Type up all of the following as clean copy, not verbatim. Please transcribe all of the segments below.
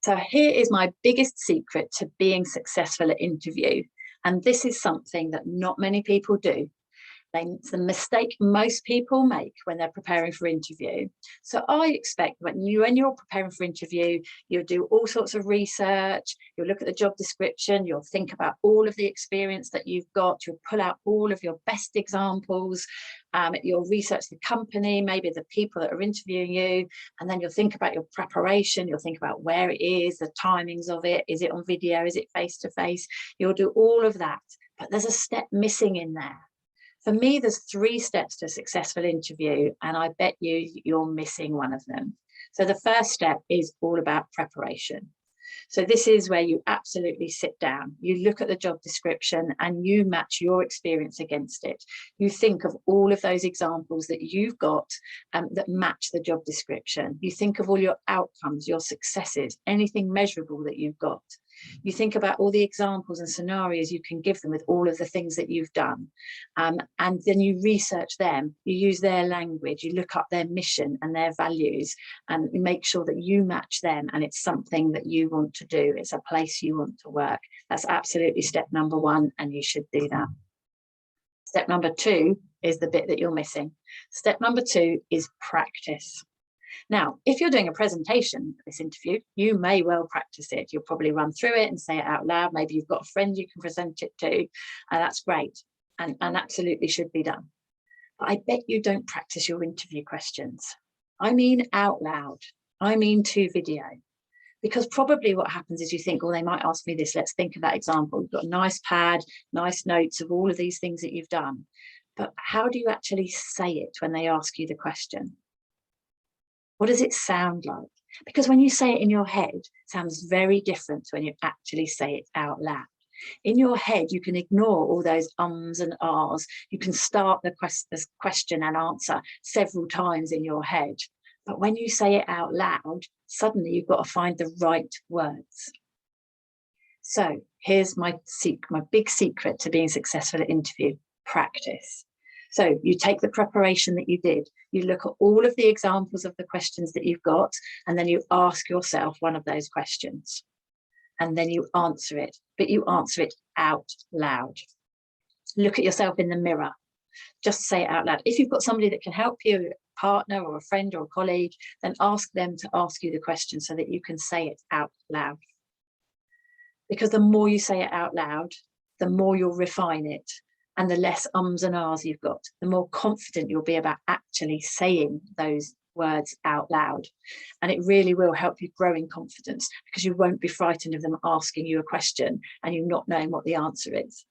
So here is my biggest secret to being successful at interview. And this is something that not many people do. It's the mistake most people make when they're preparing for interview. So I expect when you're preparing for interview, you'll do all sorts of research, you'll look at the job description, you'll think about all of the experience that you've got, you'll pull out all of your best examples, you'll research the company, maybe the people that are interviewing you, and then you'll think about your preparation, you'll think about where it is, the timings of it, is it on video, is it face-to-face? You'll do all of that, but there's a step missing in there. For me, there's 3 steps to a successful interview, and I bet you're missing one of them. So the first step is all about preparation. So this is where you absolutely sit down, you look at the job description and you match your experience against it. You think of all of those examples that you've got that match the job description. You think of all your outcomes, your successes, anything measurable that you've got. You think about all the examples and scenarios you can give them with all of the things that you've done. And then you research them, you use their language, you look up their mission and their values and make sure that you match them and it's something that you want to do. It's a place you want to work. That's absolutely step number 1, and you should do that. Step number 2 is the bit that you're missing. Step number 2 is practice. Now, if you're doing a presentation for this interview, you may well practice it. You'll probably run through it and say it out loud. Maybe you've got a friend you can present it to, and that's great and absolutely should be done. But I bet you don't practice your interview questions. I mean out loud. I mean to video. Because probably what happens is you think, well, they might ask me this. Let's think of that example. You've got a nice pad, nice notes of all of these things that you've done. But how do you actually say it when they ask you the question? What does it sound like? Because when you say it in your head, it sounds very different to when you actually say it out loud. In your head, you can ignore all those ums and ahs. You can start the question and answer several times in your head. But when you say it out loud, suddenly you've got to find the right words. So here's my big secret to being successful at interview: practice. So you take the preparation that you did, you look at all of the examples of the questions that you've got, and then you ask yourself one of those questions. And then you answer it, but you answer it out loud. Look at yourself in the mirror. Just say it out loud. If you've got somebody that can help you, a partner or a friend or a colleague, then ask them to ask you the question so that you can say it out loud. Because the more you say it out loud, the more you'll refine it. And the less ums and ahs you've got, the more confident you'll be about actually saying those words out loud. And it really will help you grow in confidence, because you won't be frightened of them asking you a question and you not knowing what the answer is.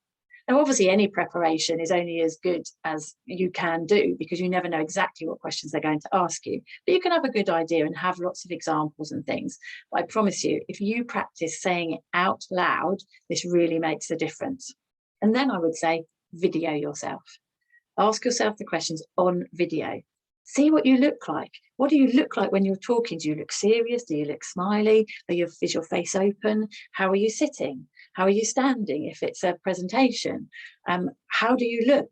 Now, obviously, any preparation is only as good as you can do, because you never know exactly what questions they're going to ask you. But you can have a good idea and have lots of examples and things. But I promise you, if you practice saying it out loud, this really makes a difference. And then I would say, video yourself. Ask yourself the questions on video. See what you look like. What do you look like when you're talking? Do you look serious? Do you look smiley? Is your face open? How are you sitting? How are you standing if it's a presentation? How do you look?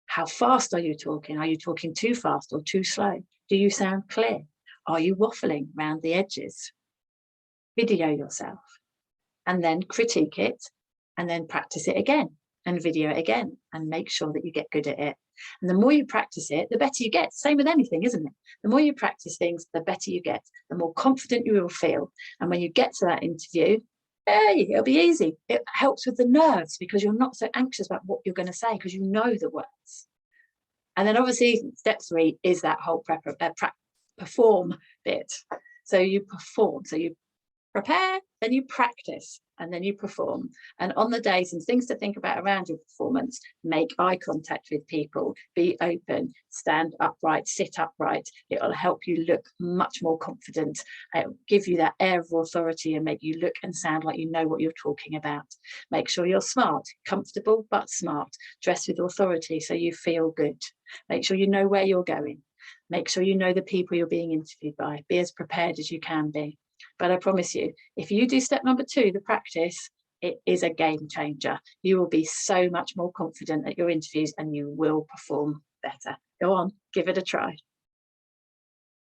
How fast are you talking? Are you talking too fast or too slow? Do you sound clear? Are you waffling around the edges? Video yourself and then critique it and then practice it again. And video it again and make sure that you get good at it. And the more you practice it, the better you get. Same with anything, isn't it? The more you practice things, the better you get, the more confident you will feel. And when you get to that interview, it'll be easy. It helps with the nerves because you're not so anxious about what you're going to say because you know the words. And then obviously step 3 is that whole perform bit. So you perform. So you prepare, then you practice, and then you perform. And on the day, some things to think about around your performance: make eye contact with people, be open, stand upright, sit upright. It'll help you look much more confident. It'll give you that air of authority and make you look and sound like you know what you're talking about. Make sure you're smart, comfortable, but smart. Dress with authority so you feel good. Make sure you know where you're going. Make sure you know the people you're being interviewed by. Be as prepared as you can be. But I promise you, if you do step number 2, the practice, it is a game changer. You will be so much more confident at your interviews and you will perform better. Go on, give it a try.